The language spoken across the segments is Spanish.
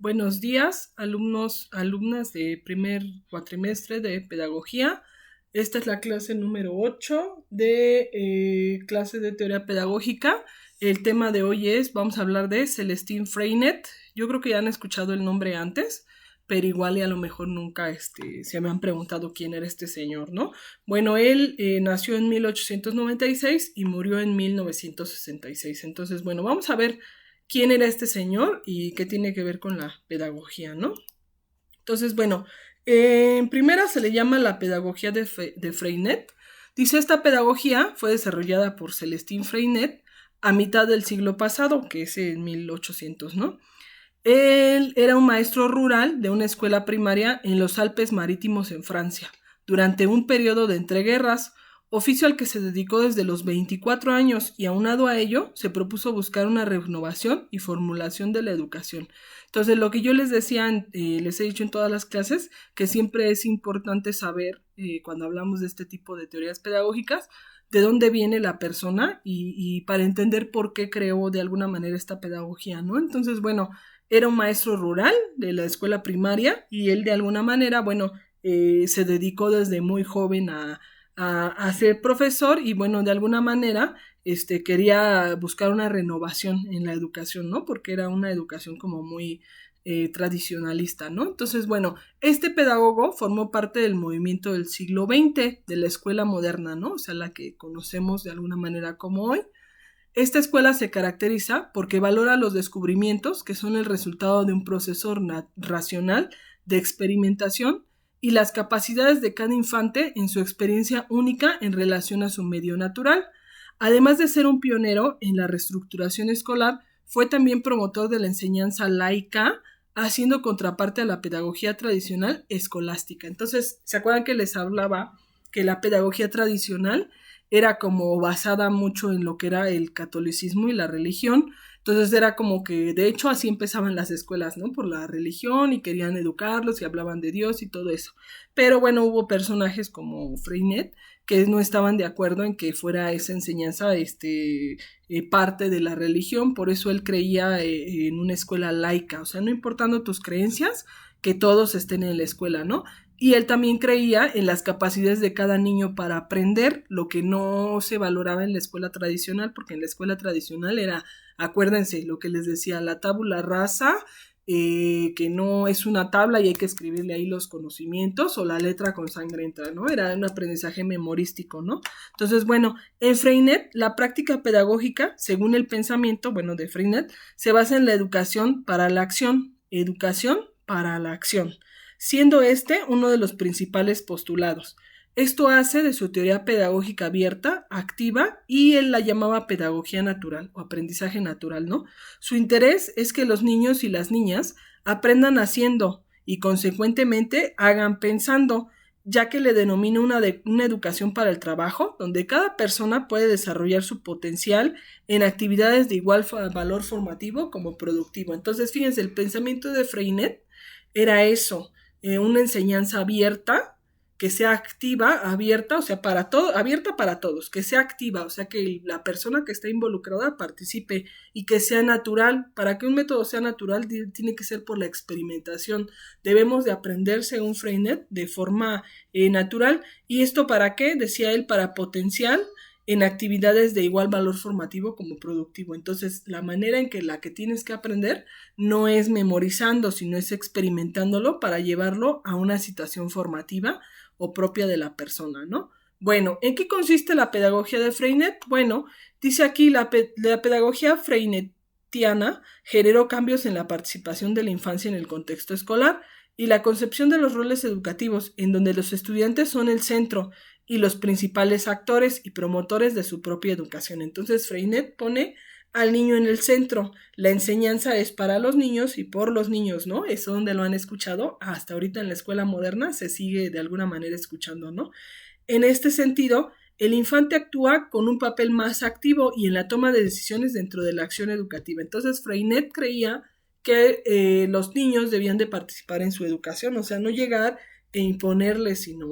Buenos días, alumnas de primer cuatrimestre de pedagogía. Esta es la clase número 8 de clase de teoría pedagógica. El tema de hoy vamos a hablar de Celestín Freinet. Yo creo que ya han escuchado el nombre antes, pero igual y a lo mejor nunca se me han preguntado quién era este señor, ¿no? Bueno, él nació en 1896 y murió en 1966. Entonces, bueno, vamos a ver quién era este señor y qué tiene que ver con la pedagogía, ¿no? Entonces, bueno, en primera se le llama la pedagogía de Freinet. Dice, esta pedagogía fue desarrollada por Celestín Freinet a mitad del siglo pasado, que es en 1800, ¿no? Él era un maestro rural de una escuela primaria en los Alpes Marítimos en Francia, durante un periodo de entreguerras, oficio al que se dedicó desde los 24 años y aunado a ello se propuso buscar una renovación y formulación de la educación. Entonces, lo que yo les decía, les he dicho en todas las clases, que siempre es importante saber, cuando hablamos de este tipo de teorías pedagógicas, de dónde viene la persona y para entender por qué creó de alguna manera esta pedagogía, ¿no? Entonces, bueno, era un maestro rural de la escuela primaria y él de alguna manera, bueno, se dedicó desde muy joven a ser profesor y bueno, de alguna manera quería buscar una renovación en la educación, ¿no? Porque era una educación como muy tradicionalista, ¿no? Entonces, bueno, este pedagogo formó parte del movimiento del siglo XX, de la escuela moderna, ¿no? O sea, la que conocemos de alguna manera como hoy. Esta escuela se caracteriza porque valora los descubrimientos que son el resultado de un proceso racional de experimentación y las capacidades de cada infante en su experiencia única en relación a su medio natural. Además de ser un pionero en la reestructuración escolar, fue también promotor de la enseñanza laica, haciendo contraparte a la pedagogía tradicional escolástica. Entonces, ¿se acuerdan que les hablaba que la pedagogía tradicional era como basada mucho en lo que era el catolicismo y la religión? Entonces era como que, de hecho, así empezaban las escuelas, ¿no? Por la religión y querían educarlos y hablaban de Dios y todo eso. Pero bueno, hubo personajes como Freinet que no estaban de acuerdo en que fuera esa enseñanza parte de la religión, por eso él creía en una escuela laica, o sea, no importando tus creencias, que todos estén en la escuela, ¿no? Y él también creía en las capacidades de cada niño para aprender, lo que no se valoraba en la escuela tradicional, porque en la escuela tradicional era, acuérdense, lo que les decía, la tabula rasa, que no es una tabla y hay que escribirle ahí los conocimientos, o la letra con sangre entra, ¿no? Era un aprendizaje memorístico, ¿no? Entonces, bueno, en Freinet, la práctica pedagógica, según el pensamiento, bueno, de Freinet, se basa en la educación para la educación para la acción, siendo este uno de los principales postulados. Esto hace de su teoría pedagógica abierta, activa, y él la llamaba pedagogía natural o aprendizaje natural, ¿no? Su interés es que los niños y las niñas aprendan haciendo y consecuentemente hagan pensando, ya que le denomina una educación para el trabajo, donde cada persona puede desarrollar su potencial en actividades de igual valor formativo como productivo. Entonces, fíjense, el pensamiento de Freinet era eso, una enseñanza abierta, que sea activa, abierta, o sea, para todo, abierta para todos, que sea activa, o sea, que la persona que está involucrada participe y que sea natural. Para que un método sea natural, tiene que ser por la experimentación. Debemos de aprender, según Freinet, de forma natural. ¿Y esto para qué? Decía él, para potencial en actividades de igual valor formativo como productivo. Entonces, la manera en que la que tienes que aprender no es memorizando, sino es experimentándolo para llevarlo a una situación formativa o propia de la persona, ¿no? Bueno, ¿en qué consiste la pedagogía de Freinet? Bueno, dice aquí la pedagogía freinetiana generó cambios en la participación de la infancia en el contexto escolar y la concepción de los roles educativos, en donde los estudiantes son el centro y los principales actores y promotores de su propia educación. Entonces, Freinet pone al niño en el centro. La enseñanza es para los niños y por los niños, ¿no? Eso donde lo han escuchado. Hasta ahorita en la escuela moderna se sigue de alguna manera escuchando, ¿no? En este sentido, el infante actúa con un papel más activo y en la toma de decisiones dentro de la acción educativa. Entonces, Freinet creía que los niños debían de participar en su educación, o sea, no llegar e imponerles, sino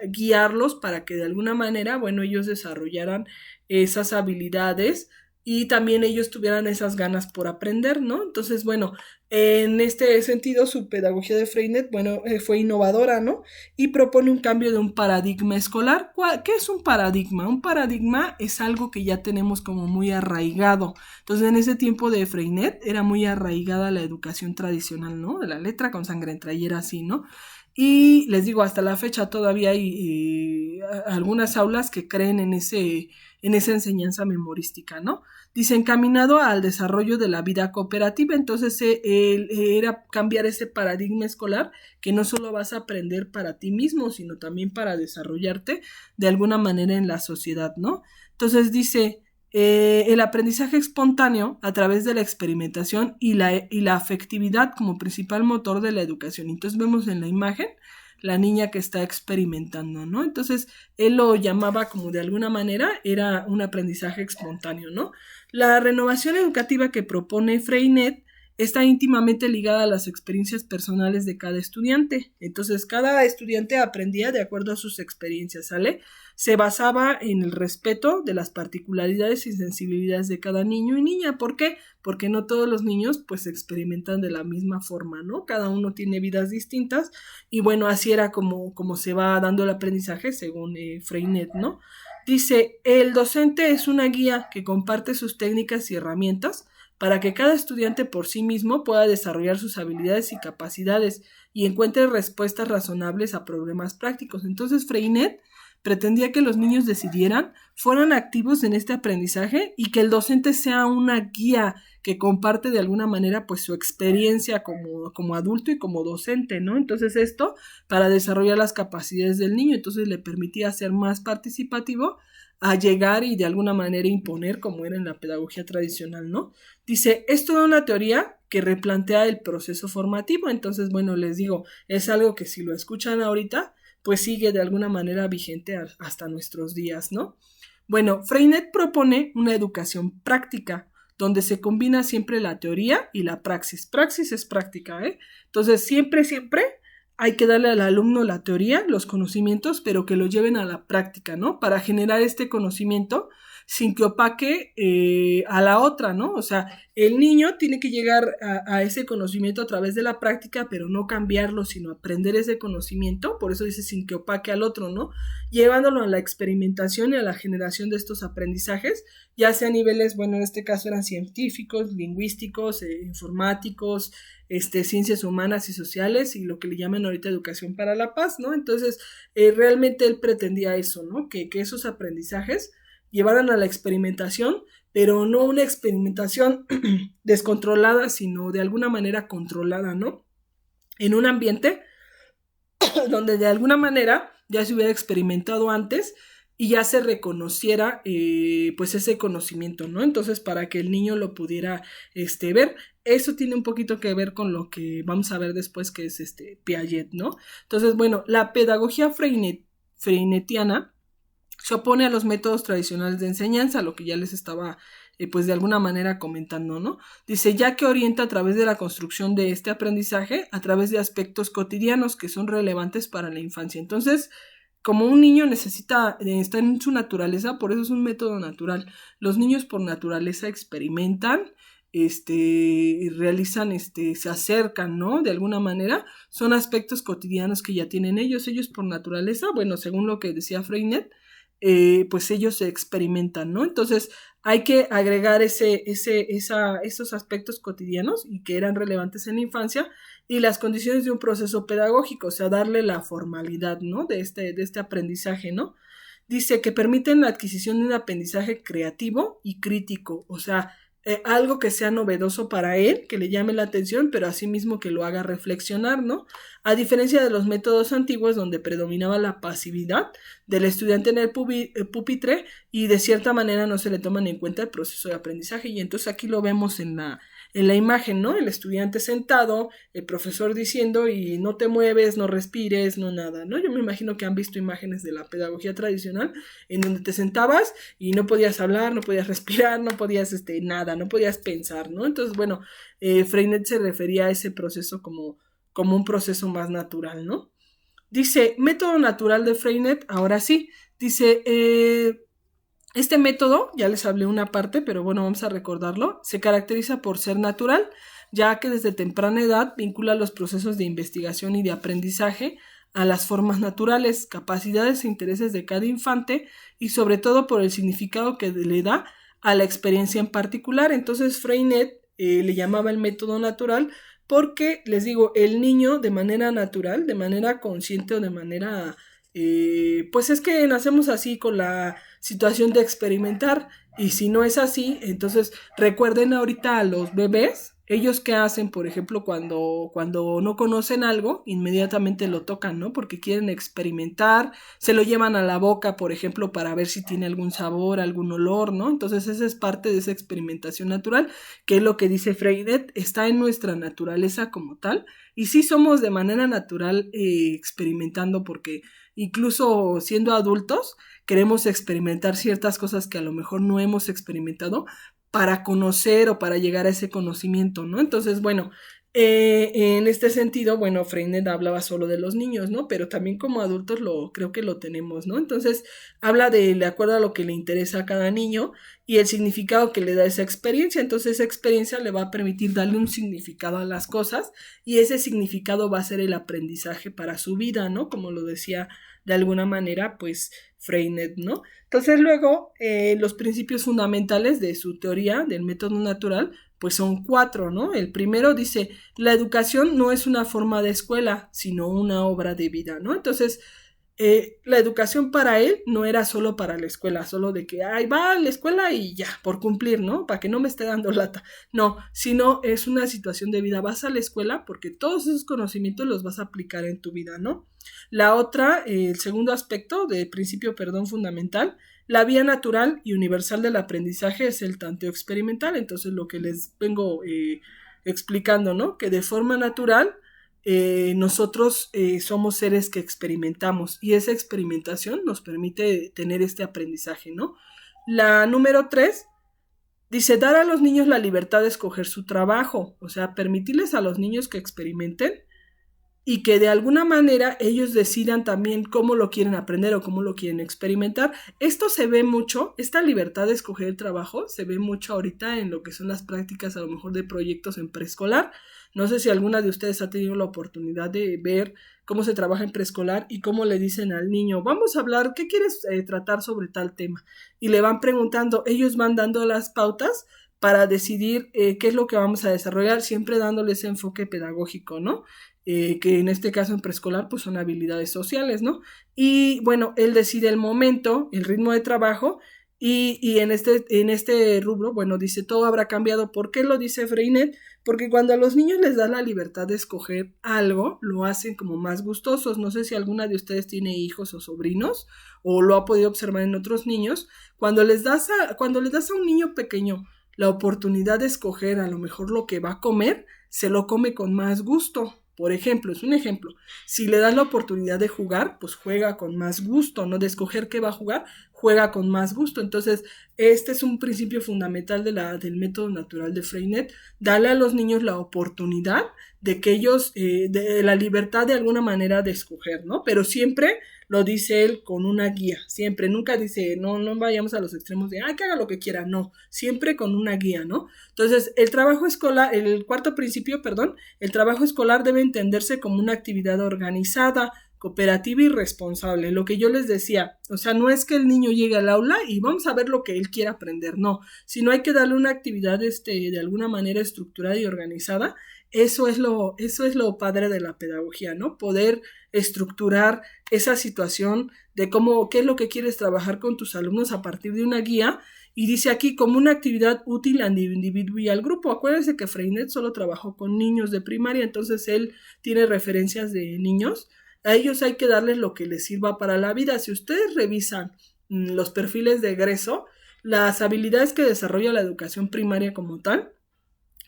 guiarlos para que de alguna manera, bueno, ellos desarrollaran esas habilidades y también ellos tuvieran esas ganas por aprender, ¿no? Entonces, bueno, en este sentido, su pedagogía de Freinet, bueno, fue innovadora, ¿no? Y propone un cambio de un paradigma escolar. ¿Qué es un paradigma? Un paradigma es algo que ya tenemos como muy arraigado. Entonces, en ese tiempo de Freinet era muy arraigada la educación tradicional, ¿no? De la letra con sangre entra y era así, ¿no? Y les digo, hasta la fecha todavía hay algunas aulas que creen en esa enseñanza memorística, ¿no? Dice, encaminado al desarrollo de la vida cooperativa, entonces era cambiar ese paradigma escolar que no solo vas a aprender para ti mismo, sino también para desarrollarte de alguna manera en la sociedad, ¿no? Entonces dice, el aprendizaje espontáneo a través de la experimentación y la afectividad como principal motor de la educación. Entonces vemos en la imagen la niña que está experimentando, ¿no? Entonces él lo llamaba como de alguna manera, era un aprendizaje espontáneo, ¿no? La renovación educativa que propone Freinet está íntimamente ligada a las experiencias personales de cada estudiante. Entonces, cada estudiante aprendía de acuerdo a sus experiencias, ¿sale? Se basaba en el respeto de las particularidades y sensibilidades de cada niño y niña. ¿Por qué? Porque no todos los niños pues experimentan de la misma forma, ¿no? Cada uno tiene vidas distintas y bueno, así era como se va dando el aprendizaje según Freinet, ¿no? Dice, el docente es una guía que comparte sus técnicas y herramientas para que cada estudiante por sí mismo pueda desarrollar sus habilidades y capacidades y encuentre respuestas razonables a problemas prácticos. Entonces, Freinet pretendía que los niños decidieran, fueran activos en este aprendizaje y que el docente sea una guía que comparte de alguna manera pues su experiencia como adulto y como docente, ¿no? Entonces esto para desarrollar las capacidades del niño, entonces le permitía ser más participativo a llegar y de alguna manera imponer como era en la pedagogía tradicional, ¿no? Dice, es toda una teoría que replantea el proceso formativo, entonces, bueno, les digo, es algo que si lo escuchan ahorita, pues sigue de alguna manera vigente hasta nuestros días, ¿no? Bueno, Freinet propone una educación práctica, donde se combina siempre la teoría y la praxis. Praxis es práctica, ¿eh? Entonces, siempre hay que darle al alumno la teoría, los conocimientos, pero que lo lleven a la práctica, ¿no? Para generar este conocimiento sin que opaque a la otra, ¿no? O sea, el niño tiene que llegar a ese conocimiento a través de la práctica, pero no cambiarlo, sino aprender ese conocimiento, por eso dice sin que opaque al otro, ¿no? Llevándolo a la experimentación y a la generación de estos aprendizajes, ya sea a niveles, bueno, en este caso eran científicos, lingüísticos, informáticos, ciencias humanas y sociales y lo que le llaman ahorita educación para la paz, ¿no? Entonces, realmente él pretendía eso, ¿no? Que esos aprendizajes llevaran a la experimentación, pero no una experimentación descontrolada, sino de alguna manera controlada, ¿no? En un ambiente donde de alguna manera ya se hubiera experimentado antes y ya se reconociera pues ese conocimiento, ¿no? Entonces para que el niño lo pudiera ver, eso tiene un poquito que ver con lo que vamos a ver después que es Piaget, ¿no? Entonces bueno, la pedagogía freinetiana se opone a los métodos tradicionales de enseñanza, lo que ya les estaba pues de alguna manera comentando, ¿no? Dice, ya que orienta a través de la construcción de este aprendizaje, a través de aspectos cotidianos que son relevantes para la infancia. Entonces, como un niño necesita estar en su naturaleza, por eso es un método natural. Los niños por naturaleza experimentan, realizan, se acercan, ¿no? De alguna manera, son aspectos cotidianos que ya tienen ellos por naturaleza, bueno, según lo que decía Freinet, pues ellos se experimentan, ¿no? Entonces hay que agregar esos aspectos cotidianos y que eran relevantes en la infancia y las condiciones de un proceso pedagógico, o sea, darle la formalidad, ¿no? De este aprendizaje, ¿no? Dice que permiten la adquisición de un aprendizaje creativo y crítico, o sea, algo que sea novedoso para él, que le llame la atención, pero asimismo que lo haga reflexionar, ¿no? A diferencia de los métodos antiguos donde predominaba la pasividad del estudiante en el pupitre y de cierta manera no se le toman en cuenta el proceso de aprendizaje. Y entonces aquí lo vemos en la imagen, ¿no? El estudiante sentado, el profesor diciendo y no te mueves, no respires, no nada, ¿no? Yo me imagino que han visto imágenes de la pedagogía tradicional en donde te sentabas y no podías hablar, no podías respirar, no podías nada, no podías pensar, ¿no? Entonces, bueno, Freinet se refería a ese proceso como un proceso más natural, ¿no? Dice, método natural de Freinet, ahora sí, dice, Este método, ya les hablé una parte, pero bueno, vamos a recordarlo, se caracteriza por ser natural, ya que desde temprana edad vincula los procesos de investigación y de aprendizaje a las formas naturales, capacidades e intereses de cada infante y sobre todo por el significado que le da a la experiencia en particular. Entonces Freinet le llamaba el método natural porque, les digo, el niño de manera natural, de manera consciente o de manera... pues es que nacemos así con la situación de experimentar y si no es así, entonces recuerden ahorita a los bebés, ellos qué hacen, por ejemplo, cuando no conocen algo, inmediatamente lo tocan, ¿no? Porque quieren experimentar, se lo llevan a la boca, por ejemplo, para ver si tiene algún sabor, algún olor, ¿no? Entonces esa es parte de esa experimentación natural, que es lo que dice Freinet, está en nuestra naturaleza como tal, y sí somos de manera natural experimentando porque incluso siendo adultos, queremos experimentar ciertas cosas que a lo mejor no hemos experimentado para conocer o para llegar a ese conocimiento, ¿no? Entonces, bueno, en este sentido, bueno, Freinet hablaba solo de los niños, ¿no? Pero también como adultos creo que lo tenemos, ¿no? Entonces, habla de acuerdo a lo que le interesa a cada niño y el significado que le da esa experiencia. Entonces, esa experiencia le va a permitir darle un significado a las cosas y ese significado va a ser el aprendizaje para su vida, ¿no? Como lo decía de alguna manera, pues, Freinet, ¿no? Entonces luego los principios fundamentales de su teoría del método natural pues son 4, ¿no? El primero dice, la educación no es una forma de escuela, sino una obra de vida, ¿no? Entonces, la educación para él no era solo para la escuela, solo de que, ay, va a la escuela y ya, por cumplir, ¿no? Para que no me esté dando lata. No, sino es una situación de vida. Vas a la escuela porque todos esos conocimientos los vas a aplicar en tu vida, ¿no? La otra, el segundo aspecto de principio, perdón, fundamental, la vía natural y universal del aprendizaje es el tanteo experimental. Entonces, lo que les vengo explicando, ¿no? Que de forma natural nosotros somos seres que experimentamos y esa experimentación nos permite tener este aprendizaje, ¿no? La número 3 dice dar a los niños la libertad de escoger su trabajo, o sea, permitirles a los niños que experimenten y que de alguna manera ellos decidan también cómo lo quieren aprender o cómo lo quieren experimentar. Esto se ve mucho, esta libertad de escoger el trabajo, se ve mucho ahorita en lo que son las prácticas a lo mejor de proyectos en preescolar. No sé si alguna de ustedes ha tenido la oportunidad de ver cómo se trabaja en preescolar y cómo le dicen al niño, vamos a hablar, ¿qué quieres tratar sobre tal tema? Y le van preguntando, ellos van dando las pautas para decidir qué es lo que vamos a desarrollar, siempre dándole ese enfoque pedagógico, ¿no? Que en este caso en preescolar pues son habilidades sociales, ¿no? Y bueno, él decide el momento, el ritmo de trabajo y en este rubro, bueno, dice todo habrá cambiado. ¿Por qué lo dice Freinet? Porque cuando a los niños les da la libertad de escoger algo, lo hacen como más gustosos. No sé si alguna de ustedes tiene hijos o sobrinos o lo ha podido observar en otros niños. Cuando les das a un niño pequeño la oportunidad de escoger a lo mejor lo que va a comer, se lo come con más gusto. Por ejemplo, es un ejemplo, si le das la oportunidad de jugar, pues juega con más gusto, ¿no? De escoger qué va a jugar, juega con más gusto. Entonces, este es un principio fundamental del método natural de Freinet, darle a los niños la oportunidad de que ellos, de la libertad de alguna manera de escoger, ¿no? Pero siempre lo dice él con una guía, siempre, nunca dice, no vayamos a los extremos de, que haga lo que quiera, no, siempre con una guía, ¿no? Entonces, el trabajo escolar, el cuarto principio, perdón, el trabajo escolar debe entenderse como una actividad organizada, cooperativa y responsable, lo que yo les decía, o sea, no es que el niño llegue al aula y vamos a ver lo que él quiera aprender, no, sino hay que darle una actividad de alguna manera estructurada y organizada. Eso es lo padre de la pedagogía, ¿no? Poder estructurar esa situación de qué es lo que quieres trabajar con tus alumnos a partir de una guía. Y dice aquí, como una actividad útil al individuo y al grupo. Acuérdense que Freinet solo trabajó con niños de primaria, entonces él tiene referencias de niños. A ellos hay que darles lo que les sirva para la vida. Si ustedes revisan los perfiles de egreso, las habilidades que desarrolla la educación primaria como tal,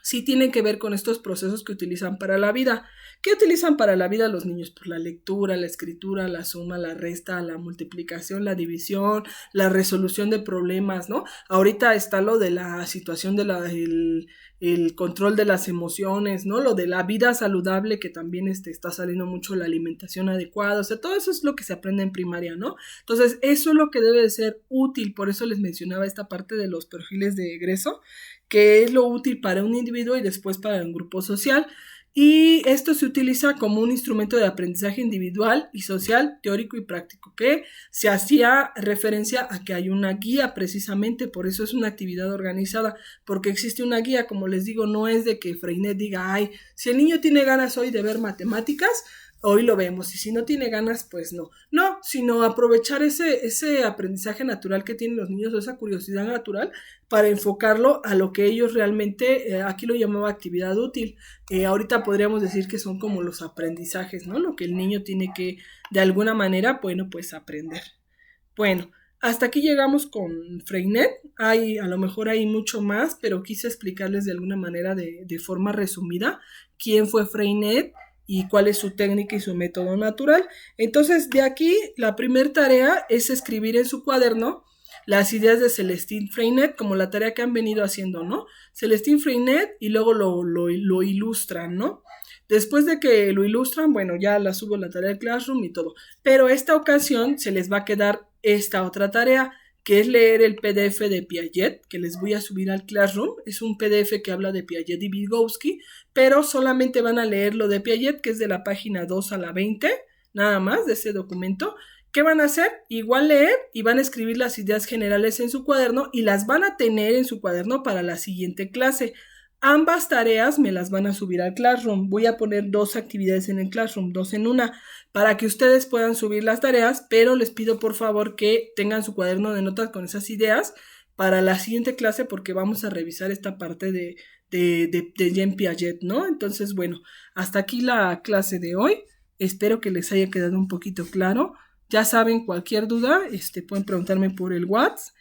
sí tienen que ver con estos procesos que utilizan para la vida. ¿Qué utilizan para la vida los niños? Pues la lectura, la escritura, la suma, la resta, la multiplicación, la división, la resolución de problemas, ¿no? Ahorita está lo de la situación de el control de las emociones, ¿no? Lo de la vida saludable, que también está saliendo mucho, la alimentación adecuada, o sea, todo eso es lo que se aprende en primaria, ¿no? Entonces, eso es lo que debe de ser útil, por eso les mencionaba esta parte de los perfiles de egreso, que es lo útil para un individuo y después para un grupo social. Y esto se utiliza como un instrumento de aprendizaje individual y social, teórico y práctico, que se hacía referencia a que hay una guía precisamente, por eso es una actividad organizada, porque existe una guía, como les digo, no es de que Freinet diga, ay, si el niño tiene ganas hoy de ver matemáticas, hoy lo vemos, y si no tiene ganas, pues no. No, sino aprovechar ese aprendizaje natural que tienen los niños, esa curiosidad natural, para enfocarlo a lo que ellos realmente, aquí lo llamaba actividad útil. Ahorita podríamos decir que son como los aprendizajes, ¿no? Lo que el niño tiene que, de alguna manera, bueno, pues aprender. Bueno, hasta aquí llegamos con Freinet. A lo mejor hay mucho más, pero quise explicarles de alguna manera, de forma resumida, quién fue Freinet y cuál es su técnica y su método natural. Entonces, de aquí, la primera tarea es escribir en su cuaderno las ideas de Celestine Freinet, como la tarea que han venido haciendo, ¿no? Celestine Freinet, y luego lo ilustran, ¿no? Después de que lo ilustran, bueno, ya la subo la tarea del Classroom y todo. Pero esta ocasión se les va a quedar esta otra tarea, que es leer el PDF de Piaget, que les voy a subir al Classroom. Es un PDF que habla de Piaget y Vygotsky, pero solamente van a leer lo de Piaget, que es de la página 2 a la 20, nada más de ese documento. ¿Qué van a hacer? Igual leer y van a escribir las ideas generales en su cuaderno y las van a tener en su cuaderno para la siguiente clase. Ambas tareas me las van a subir al Classroom. Voy a poner 2 actividades en el Classroom, 2 en una, para que ustedes puedan subir las tareas, pero les pido por favor que tengan su cuaderno de notas con esas ideas para la siguiente clase, porque vamos a revisar esta parte de Jean Piaget, ¿no? Entonces, bueno, hasta aquí la clase de hoy. Espero que les haya quedado un poquito claro. Ya saben, cualquier duda, pueden preguntarme por el WhatsApp.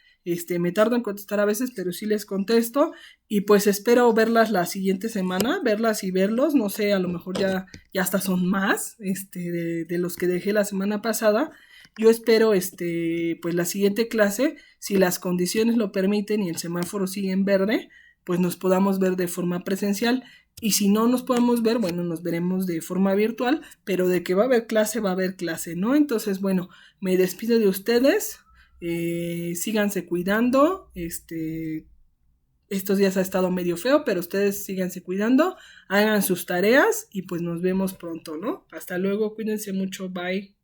Me tardo en contestar a veces, pero sí les contesto. Y pues espero verlas la siguiente semana, verlas y verlos. No sé, a lo mejor ya hasta son más de los que dejé la semana pasada. Yo espero, pues la siguiente clase, si las condiciones lo permiten y el semáforo sigue en verde, pues nos podamos ver de forma presencial. Y si no nos podemos ver, bueno, nos veremos de forma virtual, pero de que va a haber clase, ¿no? Entonces, bueno, me despido de ustedes. Síganse cuidando. Estos días ha estado medio feo, pero ustedes síganse cuidando, hagan sus tareas y pues nos vemos pronto, ¿no? Hasta luego, cuídense mucho, bye.